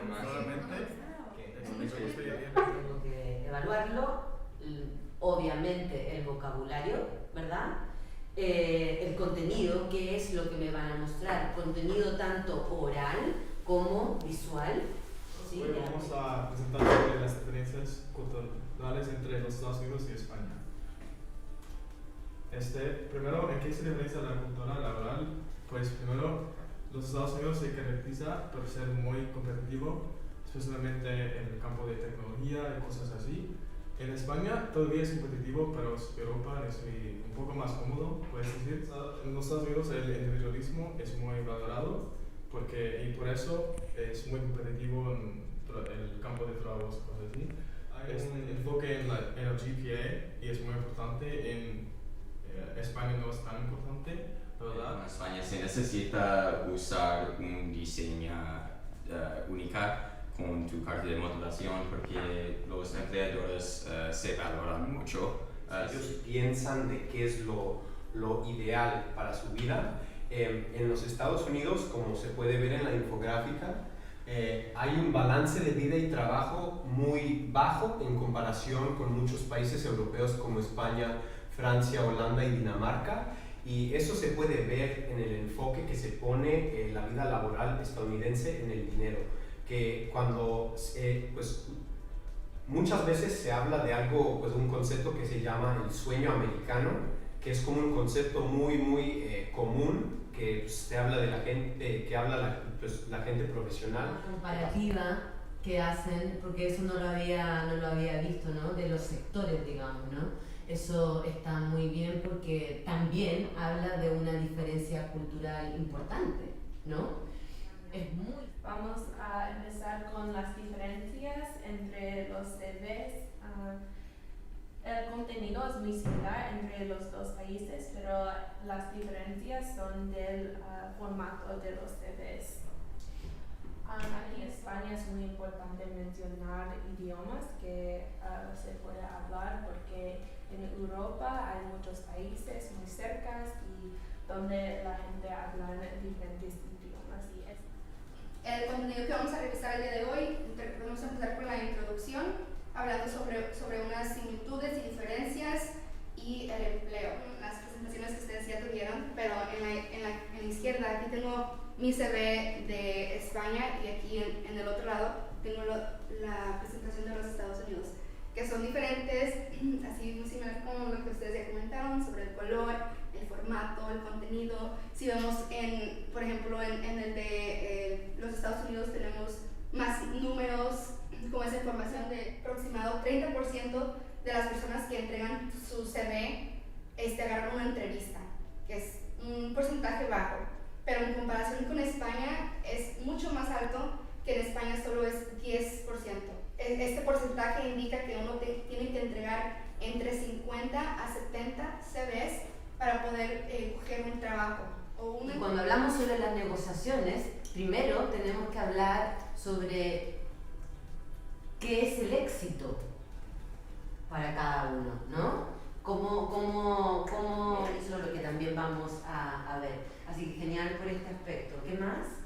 más. Tengo que evaluarlo, obviamente el vocabulario, ¿verdad? El contenido, qué es lo que me van a mostrar, contenido tanto oral como visual. ¿Sí? Hoy vamos a presentar sobre las diferencias culturales entre los Estados Unidos y España. Primero, ¿en qué se diferencia la cultura laboral? Pues primero, los Estados Unidos se caracteriza por ser muy competitivo, especialmente en el campo de tecnología y cosas así. En España todavía es competitivo, pero Europa es un poco más cómodo, puedes decir. En los Estados Unidos el individualismo es muy valorado y por eso es muy competitivo en el campo de trabajo y cosas así. Hay un enfoque en el GPA y es muy importante. En España no es tan importante, ¿verdad? En España se necesita usar un diseño único con tu carta de motivación porque los empleadores se valoran mucho. Ellos piensan de qué es lo ideal para su vida. En los Estados Unidos, como se puede ver en la infográfica, hay un balance de vida y trabajo muy bajo en comparación con muchos países europeos como España, Francia, Holanda y Dinamarca. Y eso se puede ver en el enfoque que se pone la vida laboral estadounidense en el dinero. Que cuando pues muchas veces se habla de algo, pues un concepto que se llama el sueño americano, que es como un concepto muy común, que pues, se habla de la gente, que habla la gente profesional. Una comparativa que hacen, porque eso no lo había visto, ¿no? De los sectores, digamos, ¿no? Eso está muy bien porque también habla de una diferencia cultural importante, ¿no? Es muy... Vamos a empezar con las diferencias entre los CVs. El contenido es muy similar entre los dos países, pero las diferencias son del formato de los CVs. Aquí en España es muy importante mencionar idiomas que se puede hablar porque en Europa hay muchos países muy cercanos y donde la gente habla diferentes idiomas. El contenido que vamos a revisar el día de hoy, vamos a empezar con la introducción, hablando sobre unas similitudes y diferencias y el empleo. Las presentaciones que ustedes ya tuvieron, pero en la izquierda aquí tengo mi CV de España y aquí en el otro lado tengo la presentación de los Estados Unidos, que son diferentes, así muy similar con lo que ustedes ya comentaron sobre el color, el formato, el contenido. Si vemos, por ejemplo, en el de los Estados Unidos tenemos más números, como esa información de aproximado 30% de las personas que entregan su CV agarran una entrevista, que es un porcentaje bajo, pero en comparación con España es mucho más alto, que en España solo es 10%. Este porcentaje indica que uno tiene que entregar entre 50 a 70 CVs para poder coger un trabajo. Y cuando hablamos sobre las negociaciones, primero tenemos que hablar sobre qué es el éxito para cada uno, ¿no? Eso es lo que también vamos a ver. Así que genial por este aspecto. ¿Qué más?